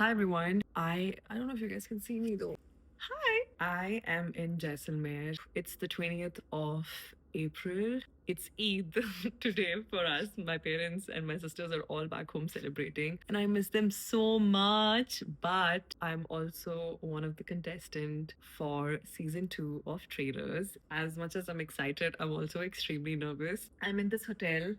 Hi everyone. I don't know if you guys can see me though. Hi. I am in Jaisalmer. It's the 20th of April. It's Eid today for us. My parents and my sisters are all back home celebrating, and I miss them so much. But I'm also one of the contestant for season 2 of Traders. As much as I'm excited, I'm also extremely nervous. I'm in this hotel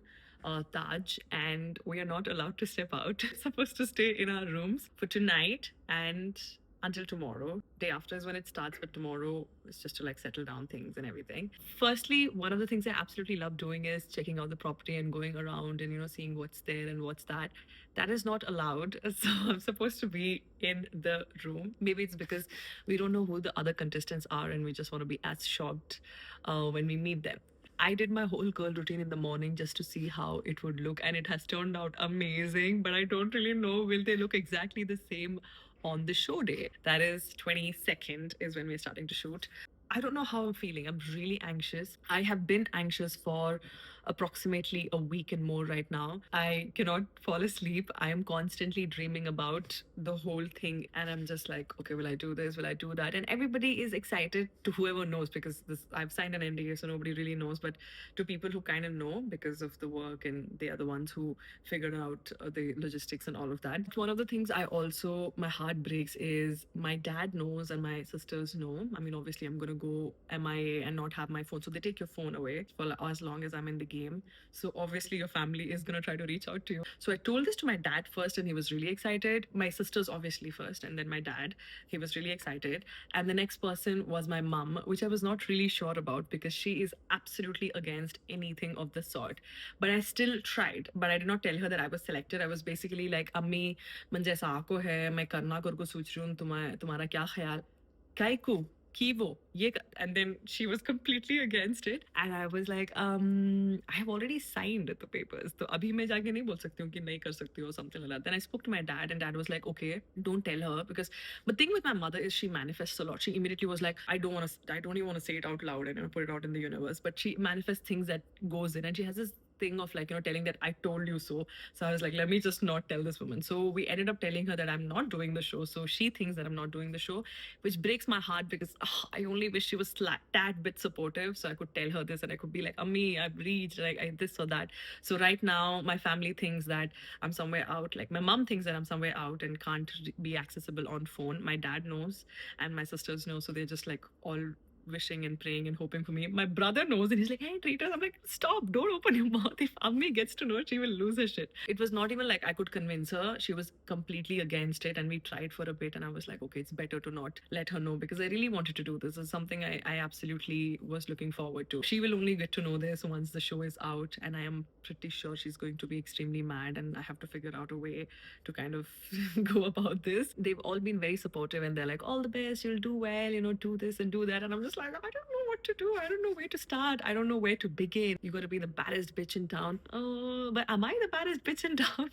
Taj, and we are not allowed to step out. Supposed to stay in our rooms for tonight and until tomorrow. Day after is when it starts, but tomorrow is just to like settle down things and everything. Firstly, one of the things I absolutely love doing is checking out the property and going around and seeing what's there and what's that. That is not allowed. So I'm supposed to be in the room. Maybe it's because we don't know who the other contestants are and we just want to be as shocked when we meet them. I did my whole curl routine in the morning just to see how it would look, and it has turned out amazing. But I don't really know, will they look exactly the same on the show day? That is 22nd is when we're starting to shoot. I don't know how I'm feeling. I'm really anxious. I have been anxious for approximately a week and more right now. I cannot fall asleep. I am constantly dreaming about the whole thing, and I'm just like, okay, will I do this? Will I do that? And everybody is excited to whoever knows because this I've signed an NDA, so nobody really knows. But to people who kind of know because of the work and they are the ones who figured out the logistics and all of that. One of the things I also my heart breaks is my dad knows and my sisters know. I mean, obviously, I'm gonna go MIA and not have my phone, so they take your phone away for as long as I'm in the game. So obviously, your family is gonna try to reach out to you. So I told this to my dad first, and he was really excited. My sisters obviously first, and then my dad. He was really excited, and the next person was my mum, which I was not really sure about because she is absolutely against anything of the sort. But I still tried. But I did not tell her that I was selected. I was basically like, अम्मी मन जैसा आपको है मैं करना करको सोच रही हूँ तुम्हारा क्या ख्याल काय को की वो ये and then she was completely against it and I was like I have already signed the papers तो अभी मैं जाके नहीं बोल सकती हूँ कि नहीं कर सकती हो something like that. Then I spoke to my dad and dad was like, okay, don't tell her because the thing with my mother is she manifests a lot. She immediately was like, I don't even want to say it out loud and put it out in the universe, but she manifests things that goes in, and she has this thing of like telling that I told you so. So I was like, let me just not tell this woman. So we ended up telling her that I'm not doing the show, so she thinks that I'm not doing the show, which breaks my heart because I only wish she was tad bit supportive so I could tell her this and I could be like, Ami, I've reached like this or that. So right now my family thinks that I'm somewhere out. Like my mom thinks that I'm somewhere out and can't be accessible on phone. My dad knows and my sisters know, so they're just like all wishing and praying and hoping for me. My brother knows and he's like, hey, treat us. I'm like, stop, don't open your mouth. If Ammi gets to know it, she will lose her shit. It was not even like I could convince her. She was completely against it and we tried for a bit and I was like, okay, it's better to not let her know because I really wanted to do this. It's something I absolutely was looking forward to. She will only get to know this once the show is out and I am pretty sure she's going to be extremely mad and I have to figure out a way to kind of go about this. They've all been very supportive and they're like, all the best, you'll do well, do this and do that. And I'm just like, I don't know what to do. I don't know where to start. I don't know where to begin. You got to be the baddest bitch in town. Oh, but am I the baddest bitch in town?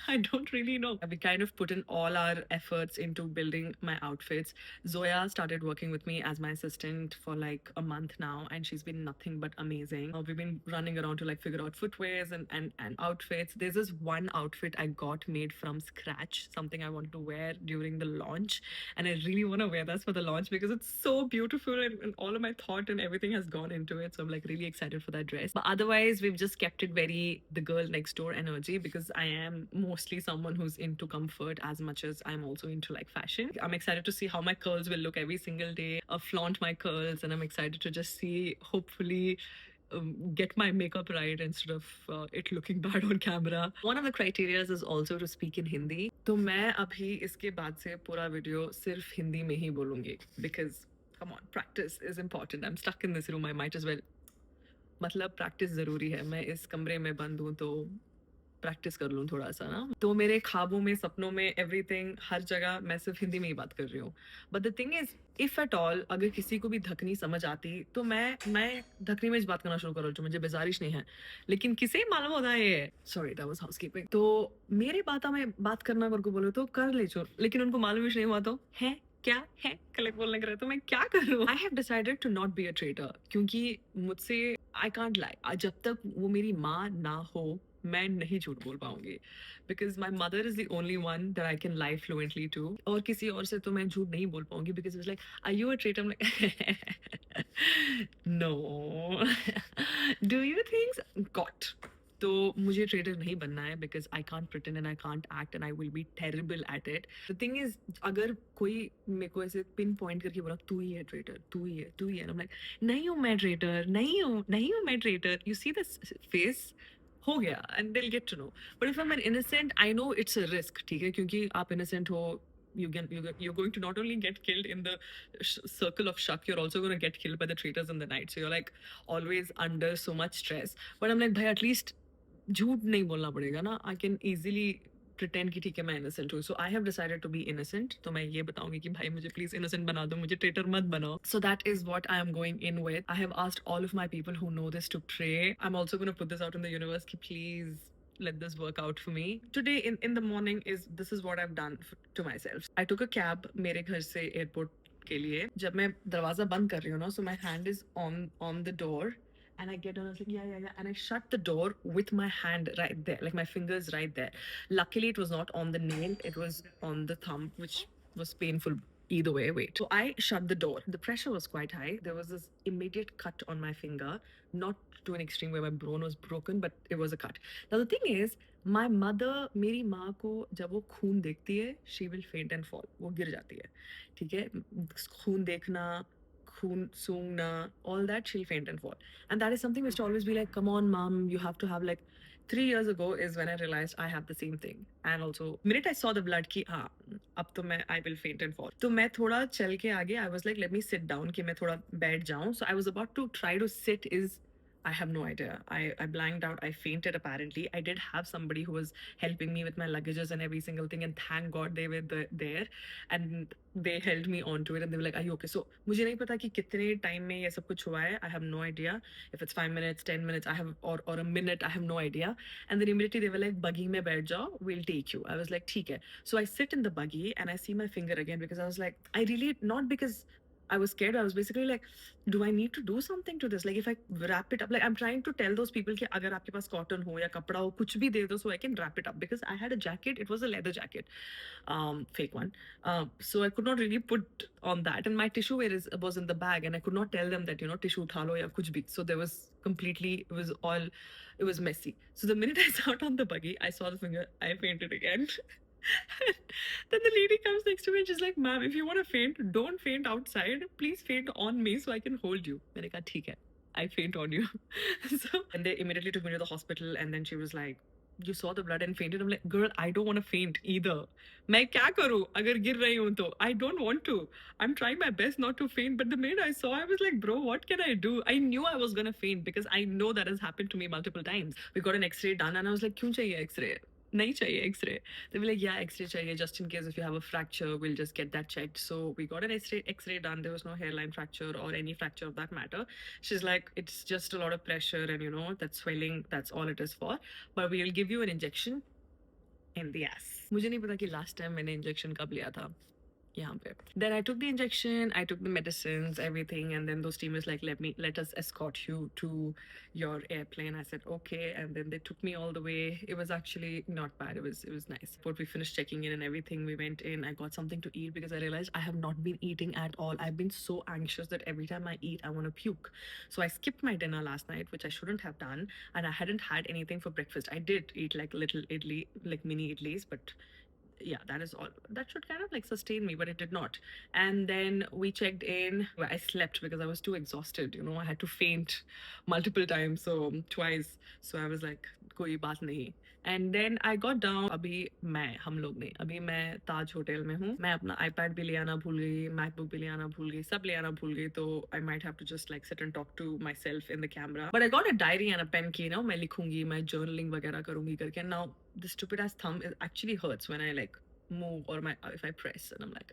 I don't really know. We kind of put in all our efforts into building my outfits. Zoya started working with me as my assistant for like a month now, and she's been nothing but amazing. We've been running around to like figure out footwears and outfits. There's this one outfit I got made from scratch, something I want to wear during the launch, and I really want to wear that for the launch because it's so beautiful and all of my thought and everything has gone into it. So I'm like really excited for that dress. But otherwise, we've just kept it very the girl next door energy because I am mostly someone who's into comfort as much as I'm also into like fashion. I'm excited to see how my curls will look every single day, flaunt my curls, and I'm excited to just see, hopefully, get my makeup right instead of it looking bad on camera. One of the criteria is also to speak in Hindi. तो मैं अभी इसके बाद से पूरा video सिर्फ हिंदी में ही बोलूँगी because come on, practice is important. I'm stuck in this room. I might as well. मतलब प्रैक्टिस ज़रूरी है. मैं इस कमरे में बंद हूँ तो प्रैक्टिस कर लूँ थोड़ा सा ना. तो मेरे ख्वाबों में, सपनों में, एवरीथिंग, हर जगह मैं सिर्फ हिंदी में ही बात कर रही हूँ. But the thing is if at all अगर किसी को भी धकनी समझ आती तो मैं धकनी में बात करना शुरू करूँ जो मुझे बेजारिश नहीं है. लेकिन किसे मालूम होता है ये. Sorry, that was housekeeping. तो मेरे बात में बात करना अगर को बोलो तो कर ले जो, लेकिन उनको मालूम ही नहीं हुआ तो है क्या है कलेक्ट बोलने का रहे तो मैं क्या करूँ. I have decided to not be a traitor क्योंकि मुझसे आई कांट लाई. जब तक वो मेरी माँ ना हो मैं नहीं झूठ बोल पाऊंगी because my mother is the only one that I can lie fluently to, और किसी और से तो मैं झूठ नहीं बोल पाऊंगी because it's like are you a traitor, no do you think got. तो मुझे ट्रेडर नहीं बनना है because I can't pretend and I can't act and I will be terrible at it. The thing is अगर कोई मेरे को ऐसे पिन पॉइंट करके बोला तू ही है ट्रेडर, तू ही है, तू ही है, लाइक नहीं हूँ मैं ट्रेडर, नहीं हूँ मैं trader, you see this face, हो गया and they'll get to know. But if I am an innocent I know it's a risk, ठीक है, क्योंकि आप इनोसेंट हो, you're going to not only get killed in the circle of shuck, you're also going to get killed by the traitors in the night, so you're like always under so much stress. But I'm like bhai, at least झूठ नहीं बोलना पड़ेगा ना, I can easily pretend कि ठीक है मैं innocent हूँ, so I have decided to be innocent। तो मैं ये बताऊंगी कि भाई मुझे please innocent बना दो, मुझे traitor मत बनाओ। So that is what I am going in with। I have asked all of my people who know this to pray। I'm also going to put this out in the universe कि please let this work out for me today। In the morning is this is what I've done to myself। I took a cab मेरे घर से airport के लिए। जब मैं दरवाजा बंद कर रही हूँ ना, so my hand is on the door and I get on, I was like, yeah. And I shut the door with my hand right there, like my fingers right there. Luckily, it was not on the nail, it was on the thumb, which was painful either way. Wait. So I shut the door. The pressure was quite high. There was this immediate cut on my finger, not to an extreme where my bone was broken, but it was a cut. Now, the thing is, my mother, मेरी माँ को जब वो खून देखती है, she will faint and fall. वो गिर जाती है, ठीक है, खून देखना, खून सूंघना, all that, she'll faint and fall. And that is something which to always be like, come on, mom, you have to have like 3 years ago is when I realized I have the same thing. And also, minute I saw the blood ki हाँ अब तो मैं I will faint and fall. तो मैं थोड़ा चल के आगे, I was like let me sit down कि मैं थोड़ा बैठ जाऊँ. So I was about to try to sit, is I have no idea. I blanked out. I fainted apparently. I did have somebody who was helping me with my luggages and every single thing, and thank God they were there and they held me onto it and they were like, are you okay? So मुझे नहीं पता कि कितने time में ये सब कुछ हुआ है. I have no idea. If it's 5 minutes, 10 minutes, I have or a minute, I have no idea. And then immediately they were like, buggy में बैठ जाओ, we'll take you. I was like, ठीक है. So I sit in the buggy and I see my finger again because I was like, I really, not because I was scared. I was basically like, do I need to do something to this? Like if I wrap it up, like I'm trying to tell those people कि अगर आपके पास cotton हो या कपड़ा हो, कुछ भी दे दो so I can wrap it up, because I had a jacket. It was a leather jacket, fake one. So I could not really put on that, and my tissue was in the bag, and I could not tell them that tissue उठा लो या कुछ भी. So there was completely, it was messy. So the minute I sat on the buggy, I saw the finger, I fainted again. Then the lady comes next to me and she's like, ma'am, if you want to faint, don't faint outside. Please faint on me so I can hold you. मैंने कहा ठीक है, I faint on you. So and they immediately took me to the hospital, and then she was like, you saw the blood and fainted. I'm like, girl, I don't want to faint either. मैं क्या करूँ अगर गिर रही हूँ तो? I don't want to. I'm trying my best not to faint, but the minute I saw, I was like, bro, what can I do? I knew I was gonna faint because I know that has happened to me multiple times. We got an X-ray done, and I was like, क्यों चाहिए X-ray? नहीं चाहिए X-ray. They were like, yeah, X-ray चाहिए just in case if you have a fracture, we'll just get that checked. So we got an X-ray done. There was no hairline fracture or any fracture of that matter. She's like, it's just a lot of pressure and that swelling, that's all it is for. But we'll give you an injection in the ass. मुझे नहीं पता कि last time मैंने injection कब लिया था. यहाँ पे. Then I took the injection, I took the medicines, everything, and then those teamers like, let us escort you to your airplane. I said okay, and then they took me all the way. It was actually not bad. It was nice. But we finished checking in and everything. We went in. I got something to eat because I realized I have not been eating at all. I've been so anxious that every time I eat, I want to puke. So I skipped my dinner last night, which I shouldn't have done, and I hadn't had anything for breakfast. I did eat like little idli, like mini idlis, but yeah, that is all. That should kind of like sustain me, but it did not. And then we checked in. I slept because I was too exhausted. I had to faint multiple times, so twice. So I was like, कोई बात नहीं. And then I got down. अभी हम लोग नहीं. अभी मैं ताज hotel में हूँ. मैं अपना iPad भी ले आना भूल गई, MacBook भी ले आना भूल गई, सब ले आना भूल गई. तो I might have to just like sit and talk to myself in the camera. But I got a diary and a pen की, मैं लिखूंगी, मैं journaling वगैरह करूंगी करके. Now the stupid ass thumb actually hurts when I like move or if I press, and I'm like,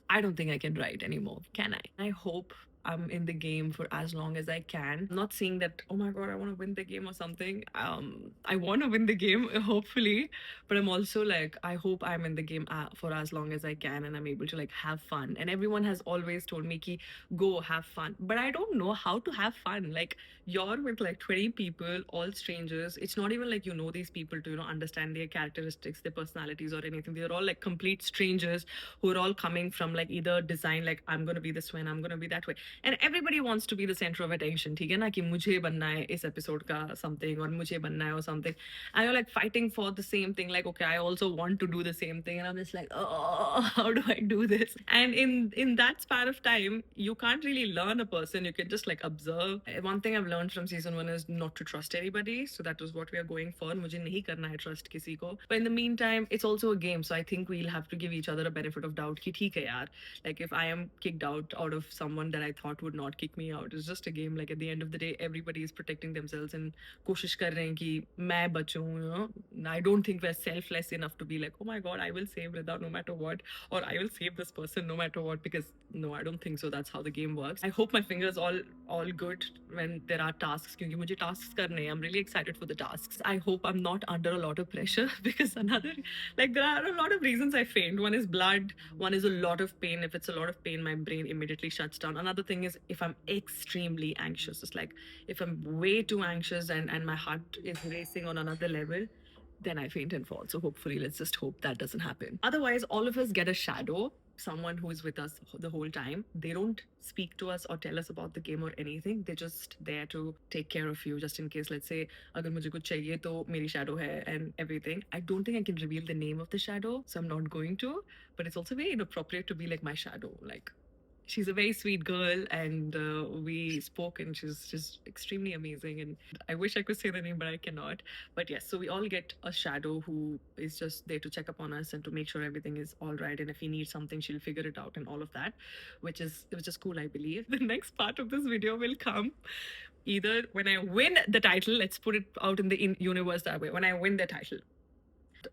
I don't think I can write anymore. Can I? I hope I'm in the game for as long as I can. I'm not saying that, oh my God, I want to win the game or something. I want to win the game, hopefully, but I'm also like, I hope I'm in the game for as long as I can and I'm able to like have fun. And everyone has always told me, ki, go have fun. But I don't know how to have fun. Like, you're with like 20 people, all strangers. It's not even like you know these people to, understand their characteristics, their personalities, or anything. They're all like complete strangers who are all coming from like either design, like, I'm going to be this way and I'm going to be that way. And everybody wants to be the center of attention, ठीक है ना, कि मुझे बनना है इस episode का something और मुझे बनना है or something. And you're like fighting for the same thing, like, okay, I also want to do the same thing. And I'm just like, oh, how do I do this? And in that span of time, you can't really learn a person. You can just like observe. One thing I've learned from season 1 is not to trust anybody. So that was what we are going for. मुझे नहीं करना है trust किसी को. But in the meantime, it's also a game. So I think we'll have to give each other a benefit of doubt कि ठीक है यार. Like if I am kicked out of someone that I thought would not kick me out, it's just a game. Like at the end of the day, everybody is protecting themselves and कोशिश कर रहे हैं कि मैं बचूं, I don't think we're selfless enough to be like, oh my God, I will save Rida no matter what, or I will save this person no matter what, because no, I don't think so. That's how the game works. I hope my fingers all good when there are tasks, क्योंकि मुझे tasks करने हैं. I'm really excited for the tasks. I hope I'm not under a lot of pressure because another, like, there are a lot of reasons I faint. One is blood, one is a lot of pain. If it's a lot of pain, my brain immediately shuts down. Another thing is if I'm extremely anxious. It's like if I'm way too anxious and my heart is racing on another level, then I faint and fall. So hopefully, let's just hope that doesn't happen. Otherwise, all of us get a shadow, someone who is with us the whole time. They don't speak to us or tell us about the game or anything. They're just there to take care of you, just in case. Let's say, अगर मुझे कुछ चाहिए तो मेरी shadow है and everything. I don't think I can reveal the name of the shadow, so I'm not going to. But it's also very inappropriate to be like my shadow, like. She's a very sweet girl, and we spoke, and she's just extremely amazing. And I wish I could say the name, but I cannot. But yes, so we all get a shadow who is just there to check up on us and to make sure everything is all right. And if we need something, she'll figure it out and all of that, which is cool, I believe. The next part of this video will come either when I win the title. Let's put it out in the universe that way. When I win the title,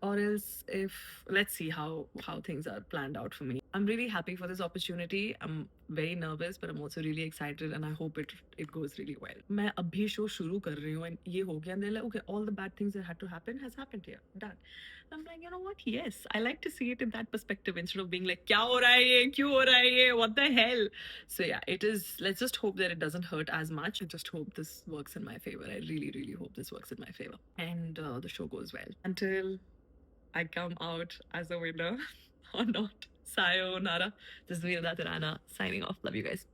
or else if, let's see how things are planned out for me. I'm really happy for this opportunity. I'm very nervous, but I'm also really excited, and I hope it goes really well. मैं अभी show शुरू कर रही हूँ and ये हो गया, and they're like, okay, all the bad things that had to happen has happened here, done. I'm like, you know what? Yes, I like to see it in that perspective instead of being like, क्या हो रहा है ये? क्यों हो रहा है ये? What the hell? So yeah, it is. Let's just hope that it doesn't hurt as much. I just hope this works in my favor. I really, really hope this works in my favor, and the show goes well. Until I come out as a winner or not. Sayonara. This is Veerada Tirana signing off. Love you guys.